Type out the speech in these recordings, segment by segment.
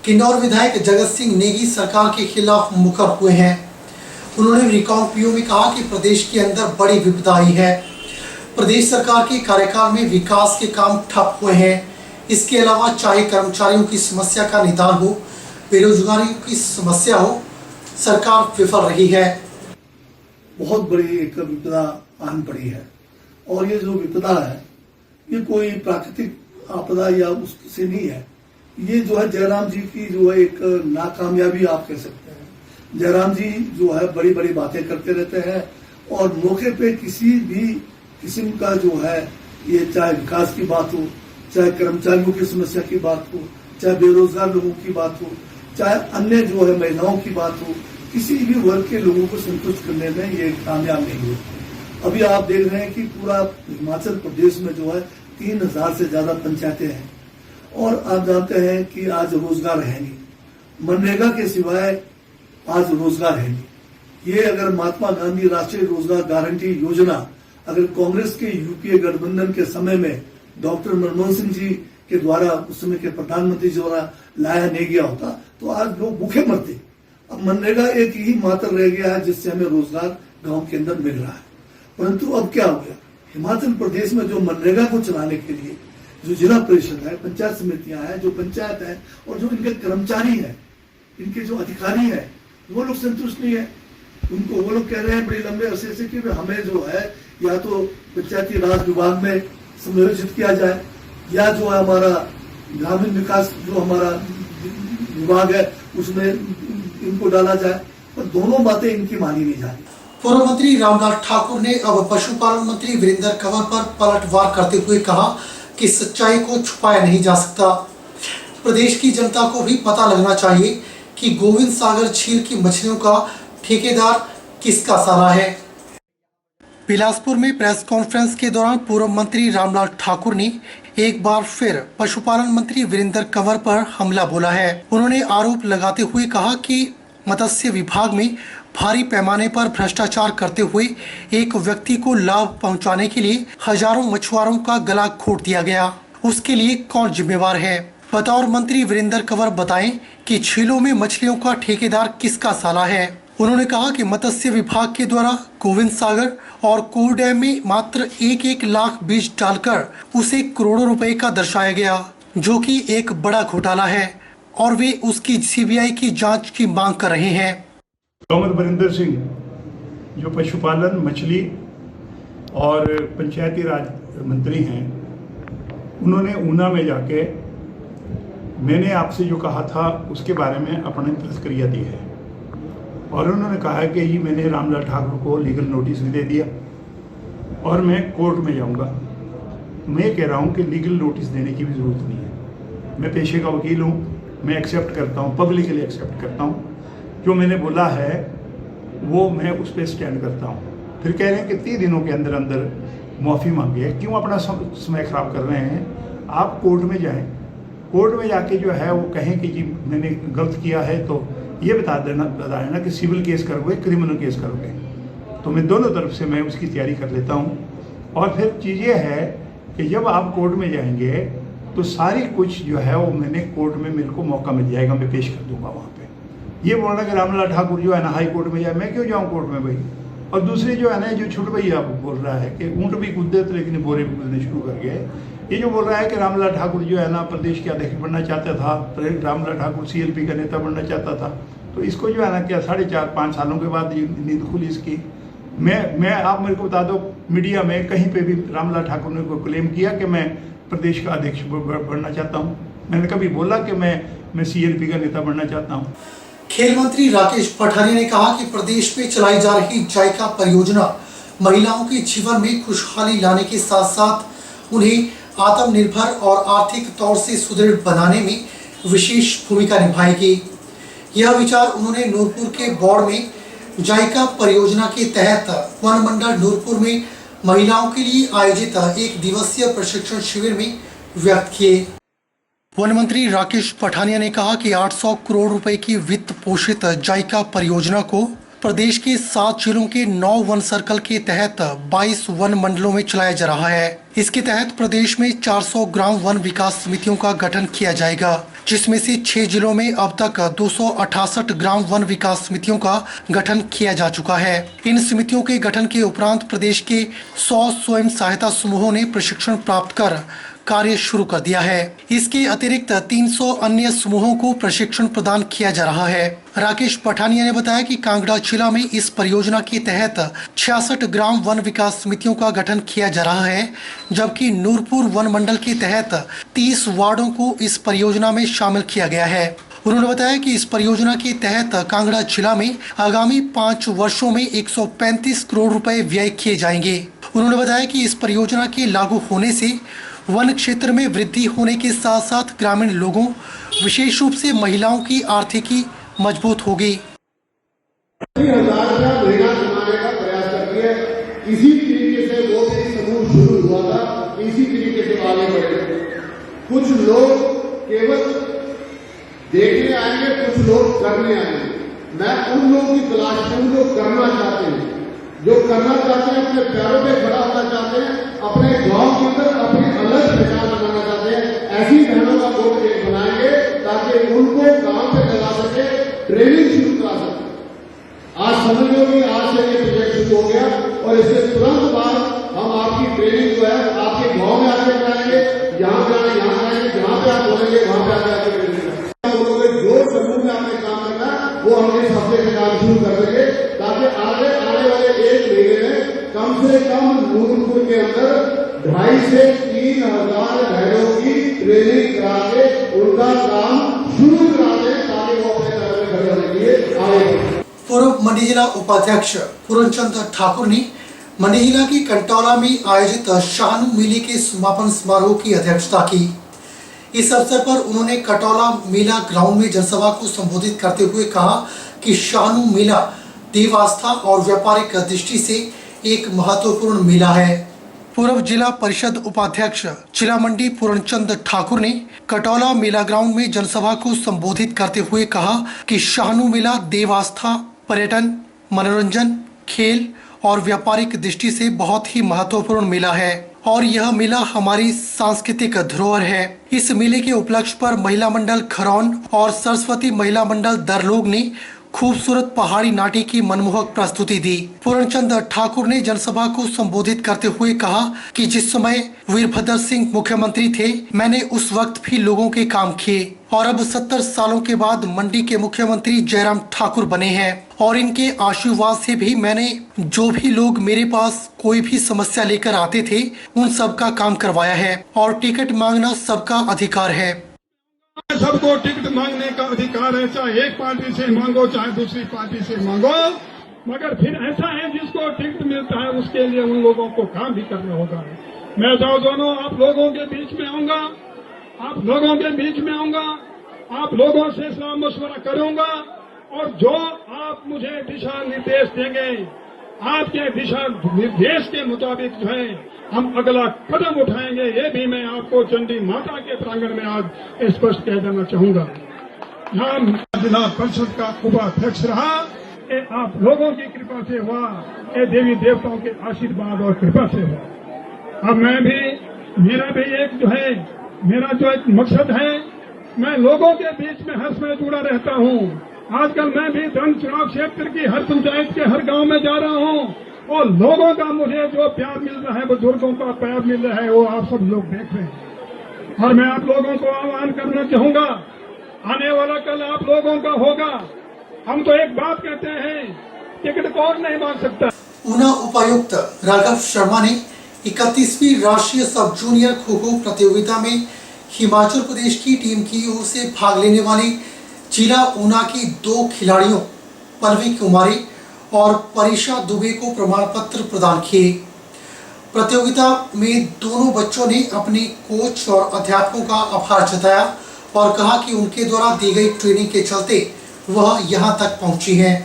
किन्नौर विधायक जगत सिंह नेगी सरकार के खिलाफ मुखर हुए हैं। उन्होंने रिकांगपिओ में कहा कि प्रदेश के अंदर बड़ी विपदा आई है। प्रदेश सरकार के कार्यकाल में विकास के काम ठप हुए हैं। इसके अलावा चाहे कर्मचारियों की समस्या का निदान हो, बेरोजगारी की समस्या हो, सरकार विफल रही है। बहुत बड़ी एक विपदा आन पड़ी है और ये जो विपदा है ये कोई प्राकृतिक आपदा या उससे नहीं है। ये जो है जयराम जी की जो है एक नाकामयाबी आप कह सकते हैं। जयराम जी जो है बड़ी बड़ी बातें करते रहते हैं और मौके पे किसी भी किस्म का जो है ये चाहे विकास की बात हो, चाहे कर्मचारियों की समस्या की बात हो, चाहे बेरोजगार लोगों की बात हो, चाहे अन्य जो है महिलाओं की बात हो, किसी भी वर्ग के लोगों को संतुष्ट करने में ये कामयाब नहीं हुए। अभी आप देख रहे हैं कि पूरा हिमाचल प्रदेश में जो है 3000 से ज्यादा पंचायतें हैं और आप जानते हैं कि आज रोजगार है नहीं। मनरेगा के सिवाय आज रोजगार है नहीं। ये अगर महात्मा गांधी राष्ट्रीय रोजगार गारंटी योजना अगर कांग्रेस के यूपीए गठबंधन के समय में डॉक्टर मनमोहन सिंह जी के द्वारा उस समय के प्रधानमंत्री द्वारा लाया नहीं गया होता तो आज लोग भूखे मरते। अब मनरेगा एक ही मात्र रह गया है जिससे हमें रोजगार गांव के अंदर मिल रहा है। परंतु अब क्या हो गया, हिमाचल प्रदेश में जो मनरेगा को चलाने के लिए जो जिला परिषद है, पंचायत समितियां हैं, जो पंचायत है और जो इनके कर्मचारी हैं, इनके जो अधिकारी हैं, वो लोग संतुष्ट नहीं है। उनको वो लोग कह रहे हैं बड़े लंबे अरसे से कि हमें जो है या तो पंचायती राज विभाग में समायोजित किया जाए या जो है हमारा ग्रामीण विकास जो हमारा विभाग है उसमें इनको डाला जाए, पर दोनों बातें इनकी मानी नहीं जा रही। पूर्व मंत्री रामलाल ठाकुर ने अब पशुपालन मंत्री वीरेंद्र कंवर पर पलटवार करते हुए कहा कि सच्चाई को छुपाया नहीं जा सकता। प्रदेश की जनता को भी पता लगना चाहिए कि गोविंद सागर झील की मछलियों का ठेकेदार किसका साला है। बिलासपुर में प्रेस कॉन्फ्रेंस के दौरान पूर्व मंत्री रामलाल ठाकुर ने एक बार फिर पशुपालन मंत्री वीरेंद्र कंवर पर हमला बोला है। उन्होंने आरोप लगाते हुए कहा कि मत्स्य विभाग में भारी पैमाने पर भ्रष्टाचार करते हुए एक व्यक्ति को लाभ पहुंचाने के लिए हजारों मछुआरों का गला घोट दिया गया। उसके लिए कौन जिम्मेवार है? बतौर मंत्री वीरेंद्र कंवर बताएं कि झीलों में मछलियों का ठेकेदार किसका साला है। उन्होंने कहा कि मत्स्य विभाग के द्वारा गोविंद सागर और कोर डैम में मात्र 1-1 लाख बीज डालकर उसे करोड़ों रुपए का दर्शाया गया, जो कि एक बड़ा घोटाला है और वे उसकी सीबीआई की जांच की मांग कर रहे हैं। डॉक्टर वीरेंद्र सिंह जो पशुपालन, मछली और पंचायती राज मंत्री हैं, उन्होंने ऊना में जाके मैंने आपसे जो कहा था उसके बारे में अपनी प्रतिक्रिया दी है और उन्होंने कहा है कि ये मैंने रामलाल ठाकुर को लीगल नोटिस भी दे दिया और मैं कोर्ट में जाऊंगा। मैं कह रहा हूं कि लीगल नोटिस देने की भी ज़रूरत नहीं है। मैं पेशे का वकील हूं, मैं एक्सेप्ट करता हूं, पब्लिकली एक्सेप्ट करता हूं। जो मैंने बोला है वो मैं उस पर स्टैंड करता हूं। फिर कह रहे हैं कि 30 दिनों के अंदर अंदर माफ़ी मांगी है। क्यों अपना समय ख़राब कर रहे हैं? आप कोर्ट में जाएँ, कोर्ट में जाके जो है वो कहें कि जी मैंने गलत किया है तो ये बता देना कि सिविल केस करोगे, क्रिमिनल केस करोगे। तो मैं दोनों तरफ से मैं उसकी तैयारी कर लेता हूँ। और फिर चीज़ ये है कि जब आप कोर्ट में जाएंगे तो सारी कुछ जो है वो मैंने कोर्ट में मेरे को मौका मिल जाएगा, मैं पेश कर दूंगा वहाँ पे। ये बोलना कि रामलाल ठाकुर जो है ना हाई कोर्ट में जाए, मैं क्यों जाऊँ कोर्ट में भाई? और दूसरी जो है ना जो छोटे भैया बोल रहा है कि ऊँट भी कूदते थे लेकिन बोरे भी कूदने शुरू कर गए। ये जो बोल रहा है कि रामलाल ठाकुर जो है ना प्रदेश के अध्यक्ष बनना चाहता था, रामलाल ठाकुर CLP का नेता बनना चाहता था, तो इसको जो है ना क्या 4.5-5 सालों के बाद नींद खुली इसकी। मैं आप मेरे को बता दो मीडिया में कहीं पे भी रामलाल ठाकुर ने को क्लेम किया कि मैं प्रदेश का अध्यक्ष बनना चाहता हूँ? मैंने कभी बोला कि मैं CLP का नेता बनना चाहता हूँ? खेल मंत्री राकेश पठानिया ने कहा कि प्रदेश में चलाई जा रही जायका परियोजना महिलाओं के जीवन में खुशहाली लाने के साथ साथ उन्हें आत्मनिर्भर और आर्थिक तौर से सुदृढ़ बनाने में विशेष भूमिका निभाएगी। यह विचार उन्होंने नूरपुर के बौड़ में जायका परियोजना के तहत वन मंडल नूरपुर में महिलाओं के लिए आयोजित 1 दिवसीय प्रशिक्षण शिविर में व्यक्त किए। वन मंत्री राकेश पठानिया ने कहा कि 800 करोड़ रुपए की वित्त पोषित जायका परियोजना को प्रदेश के 7 जिलों के 9 वन सर्कल के तहत 22 वन मंडलों में चलाया जा रहा है। इसके तहत प्रदेश में 400 ग्राम वन विकास समितियों का गठन किया जाएगा। जिसमें से 6 जिलों में अब तक 268 ग्राम वन विकास समितियों का गठन किया जा चुका है। इन समितियों के गठन के उपरांत प्रदेश के 100 स्वयं सहायता समूहों ने प्रशिक्षण प्राप्त कर कार्य शुरू कर दिया है। इसके अतिरिक्त 300 अन्य समूहों को प्रशिक्षण प्रदान किया जा रहा है। राकेश पठानिया ने बताया कि कांगड़ा जिला में इस परियोजना के तहत 66 ग्राम वन विकास समितियों का गठन किया जा रहा है, जबकि नूरपुर वन मंडल के तहत 30 वार्डों को इस परियोजना में शामिल किया गया है। उन्होंने बताया कि इस परियोजना के तहत कांगड़ा जिला में आगामी 5 वर्षों में 135 करोड़ रुपए व्यय किए जाएंगे। उन्होंने बताया कि इस परियोजना के लागू होने से वन क्षेत्र में वृद्धि होने के साथ साथ ग्रामीण लोगों, विशेष रूप से महिलाओं की आर्थिकी मजबूत होगी। 30,000 का महीना कमाने का प्रयास करती है। इसी तरीके से वो भी समूह शुरू हुआ था, इसी तरीके से आगे बढ़े। कुछ लोग केवल देखने आएंगे, कुछ लोग करने आएंगे। मैं उन लोगों की तलाश में जो करना चाहते हैं, जो करना चाहते हैं, अपने पैरों पे खड़ा होना चाहते हैं, अपने गांव के अंदर अपनी अलग पहचान बनाना चाहते हैं। ऐसी बहनों का ग्रुप एक बनाएंगे ताकि उनको काम पे लगा सके, ट्रेनिंग शुरू करा सके। आज समझ लो कि आज से ये प्रोजेक्ट शुरू हो गया और इससे तुरंत बाद हम आपकी ट्रेनिंग जो है आपके गांव में आके कराएंगे, यहाँ जाए यहाँ कराएंगे, जहाँ पे आप बोलेंगे वहां पे आके ट्रेनिंग कराएंगे। जो समूह में आपने काम करना है वो हम इस हफ्ते से काम शुरू कर देंगे ताकि आने वाले 1 महीने में कम से कम नूरपुर के अंदर 2,500 से 3,000 बहनों की ट्रेनिंग करा के उनका काम शुरू करा दें ताकि वो अपने घर में खड़े होने के लिए आए। पूर्व मंडी जिला उपाध्यक्ष पूरनचंद ठाकुर ने मंडी जिला की कंटौला में आयोजित शाहनू मेले के समापन समारोह की अध्यक्षता की। इस अवसर पर उन्होंने कटौला मेला ग्राउंड में जनसभा को संबोधित करते हुए कहा कि शाहनू मेला देव आस्था और व्यापारिक दृष्टि से एक महत्वपूर्ण मेला है। पूर्व जिला परिषद उपाध्यक्ष जिला मंडी पूरनचंद ठाकुर ने कटौला मेला ग्राउंड में जनसभा को संबोधित करते हुए कहा कि शाहनू मेला देव आस्था, पर्यटन, मनोरंजन, खेल और व्यापारिक दृष्टि से बहुत ही महत्वपूर्ण मेला है और यह मेला हमारी सांस्कृतिक धरोहर है। इस मेले के उपलक्ष्य पर महिला मंडल खरौन और सरस्वती महिला मंडल दरलोग ने खूबसूरत पहाड़ी नाटी की मनमोहक प्रस्तुति दी। पूरनचंद ठाकुर ने जनसभा को संबोधित करते हुए कहा कि जिस समय वीरभद्र सिंह मुख्यमंत्री थे, मैंने उस वक्त भी लोगों के काम किए और अब 70 सालों के बाद मंडी के मुख्यमंत्री जयराम ठाकुर बने हैं और इनके आशीर्वाद से भी मैंने जो भी लोग मेरे पास कोई भी समस्या लेकर आते थे, उन सबका काम करवाया है और टिकट मांगना सबका अधिकार है। सबको टिकट मांगने का अधिकार है, चाहे एक पार्टी से मांगो चाहे दूसरी पार्टी से मांगो, मगर फिर ऐसा है जिसको टिकट मिलता है उसके लिए उन लोगों को काम भी करना होगा। मैं दोनों आप लोगों के बीच में आऊंगा, आप लोगों से सलाह मशवरा करूंगा और जो आप मुझे दिशा निर्देश देंगे, आपके दिशा निर्देश के मुताबिक जो है हम अगला कदम उठाएंगे। ये भी मैं आपको चंडी माता के प्रांगण में आज स्पष्ट कह देना चाहूंगा। यहाँ जिला परिषद का उपाध्यक्ष रहा, ये आप लोगों की कृपा से हुआ, ये देवी देवताओं के आशीर्वाद और कृपा से हुआ। अब मेरा भी एक मकसद है, मैं लोगों के बीच में हर समय जुड़ा रहता हूँ। आजकल मैं भी धन चुनाव क्षेत्र की हर पंचायत के हर गांव में जा रहा हूँ और लोगों का मुझे जो प्यार मिल रहा है, बुजुर्गों का प्यार मिल रहा है, वो आप सब लोग देख रहे हैं। और मैं आप लोगों को आह्वान करना चाहूंगा, आने वाला कल आप लोगों का होगा। हम तो एक बात कहते हैं, टिकट कौन नहीं मांग सकता। ऊना उपायुक्त राघव शर्मा ने 31वीं राष्ट्रीय सब जूनियर खो खो प्रतियोगिता में हिमाचल प्रदेश की टीम की ओर से भाग लेने वाली जिला ऊना की 2 खिलाड़ियों पल्लवी कुमारी और परीक्षा दुबे को प्रमाण पत्र प्रदान किए। प्रतियोगिता में दोनों बच्चों ने अपने कोच और अध्यापकों का आभार जताया और कहा कि उनके द्वारा दी गई ट्रेनिंग के चलते वह यहां तक पहुंची हैं।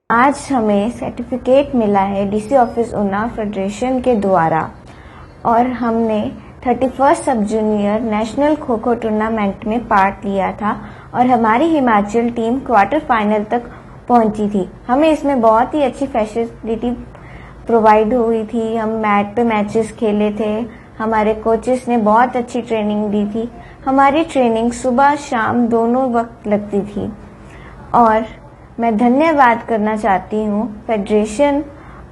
आज हमें सर्टिफिकेट मिला है डीसी ऑफिस ऊना फेडरेशन के द्वारा और हमने 31st सब junior national kho kho tournament में पार्ट लिया था और हमारी हिमाचल टीम क्वार्टर फाइनल तक पहुंची थी। हमें इसमें बहुत ही अच्छी फैसिलिटी प्रोवाइड हुई थी। हम मैट पे मैचेस खेले थे, हमारे कोचेस ने बहुत अच्छी ट्रेनिंग दी थी। हमारी ट्रेनिंग सुबह शाम दोनों वक्त लगती थी और मैं धन्यवाद करना चाहती हूँ फेडरेशन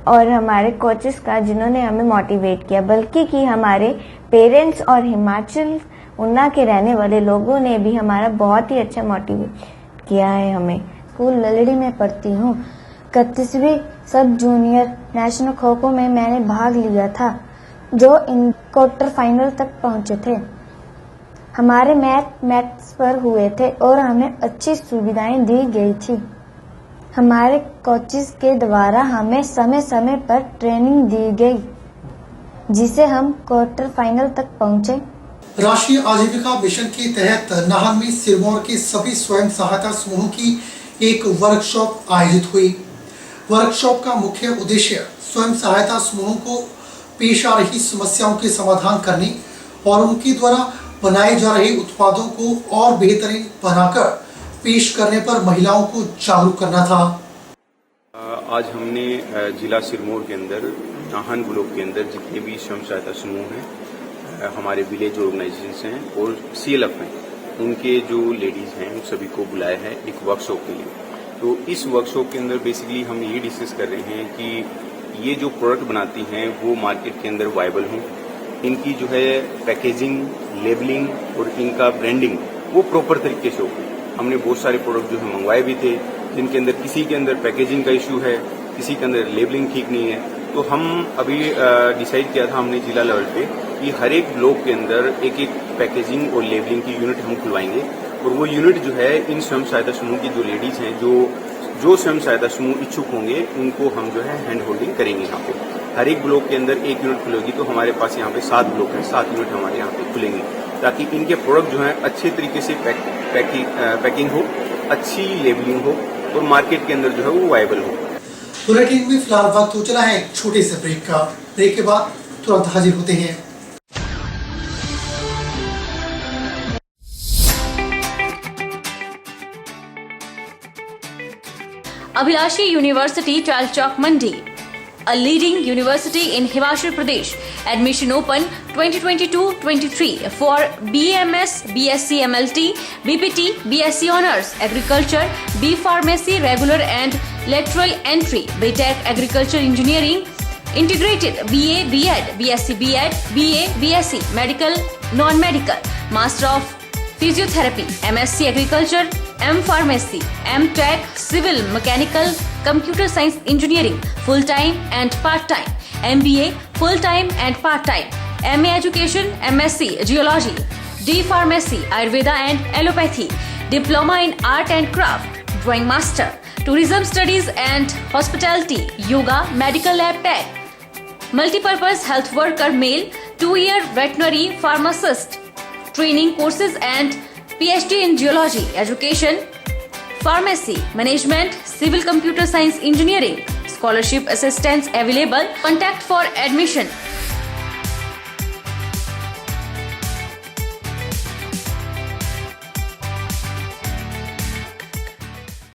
और हमारे कोचेस का जिन्होंने हमें मोटिवेट किया, बल्कि कि हमारे पेरेंट्स और हिमाचल उन्ना के रहने वाले लोगों ने भी हमारा बहुत ही अच्छा मोटिवेट किया है हमें। स्कूल ललड़ी में पढ़ती हूँ। 31वीं सब जूनियर नेशनल खो खो में मैंने भाग लिया था, जो इन क्वार्टर फाइनल तक पहुंचे थे। हमारे मैथ्स पर हुए थे और हमें अच्छी सुविधाएं दी गई थी। हमारे कोचेस के द्वारा हमें समय समय पर ट्रेनिंग दी गई, जिसे हम क्वार्टर फाइनल तक पहुंचे। राष्ट्रीय आजीविका मिशन के तहत नाहन में सिरमौर के सभी स्वयं सहायता समूहों की एक वर्कशॉप आयोजित हुई। वर्कशॉप का मुख्य उद्देश्य स्वयं सहायता समूहों को पेश आ रही समस्याओं के समाधान करने और उनके द्वारा बनाए जा रहे उत्पादों को और बेहतरीन बनाकर पेश करने पर महिलाओं को जागरूक करना था। आज हमने जिला सिरमौर के अंदर नाहन ब्लॉक के अंदर जितने भी स्वयं सहायता समूह हैं, हमारे विलेज ऑर्गेनाइजेशंस हैं और CLF हैं, उनके जो लेडीज हैं उन सभी को बुलाया है एक वर्कशॉप के लिए। तो इस वर्कशॉप के अंदर बेसिकली हम ये डिस्कस कर रहे हैं कि ये जो प्रोडक्ट बनाती हैं वो मार्केट के अंदर वायबल हों, इनकी जो है पैकेजिंग, लेबलिंग और इनका ब्रांडिंग वो प्रॉपर तरीके से हो। हमने बहुत सारे प्रोडक्ट जो है मंगवाए भी थे, जिनके अंदर किसी के अंदर पैकेजिंग का इशू है, किसी के अंदर लेबलिंग ठीक नहीं है। तो हम अभी डिसाइड किया था हमने जिला लेवल पे कि हर एक ब्लॉक के अंदर एक एक पैकेजिंग और लेबलिंग की यूनिट हम खुलवाएंगे और वो यूनिट जो है इन स्वयं सहायता समूह की जो लेडीज हैं, जो स्वयं सहायता समूह इच्छुक होंगे, उनको हम जो है हैंड होल्डिंग करेंगे। यहाँ पे हर एक ब्लॉक के अंदर एक यूनिट खुलेगी, तो हमारे पास यहाँ पे 7 ब्लॉक हैं, 7 यूनिट हमारे यहाँ पे खुलेंगे, ताकि इनके प्रोडक्ट जो है अच्छे तरीके से पैकिंग हो, अच्छी लेबलिंग हो और मार्केट के अंदर जो है वो वायबल हो। बुलेटिन में फिलहाल वक्त हो चला है एक छोटे से ब्रेक का। ब्रेक के बाद तुरंत हाजिर होते हैं। Abhilashi University, Chalchok, Mandi, a leading university in Himachal Pradesh. Admission open 2022-23 for BAMS, BSc MLT, BPT, BSc Honours, Agriculture, B Pharmacy, regular and lateral entry, BTech Agriculture Engineering, Integrated BA, B.Ed, BSc B.Ed, BA, BSc Medical, Non-Medical, Master of Physiotherapy, MSc Agriculture, M Pharmacy, M Tech, Civil, Mechanical, Computer Science Engineering, full-time and part-time, MBA, full-time and part-time, MA Education, MSc Geology, D Pharmacy, Ayurveda and Allopathy, Diploma in Art and Craft, Drawing Master, Tourism Studies and Hospitality, Yoga, Medical Lab Tech, Multipurpose Health Worker Male, 2-year Veterinary Pharmacist, Training Courses and PhD in Geology, Education, Pharmacy, Management, Civil Computer Science Engineering, Scholarship Assistance available. Contact for admission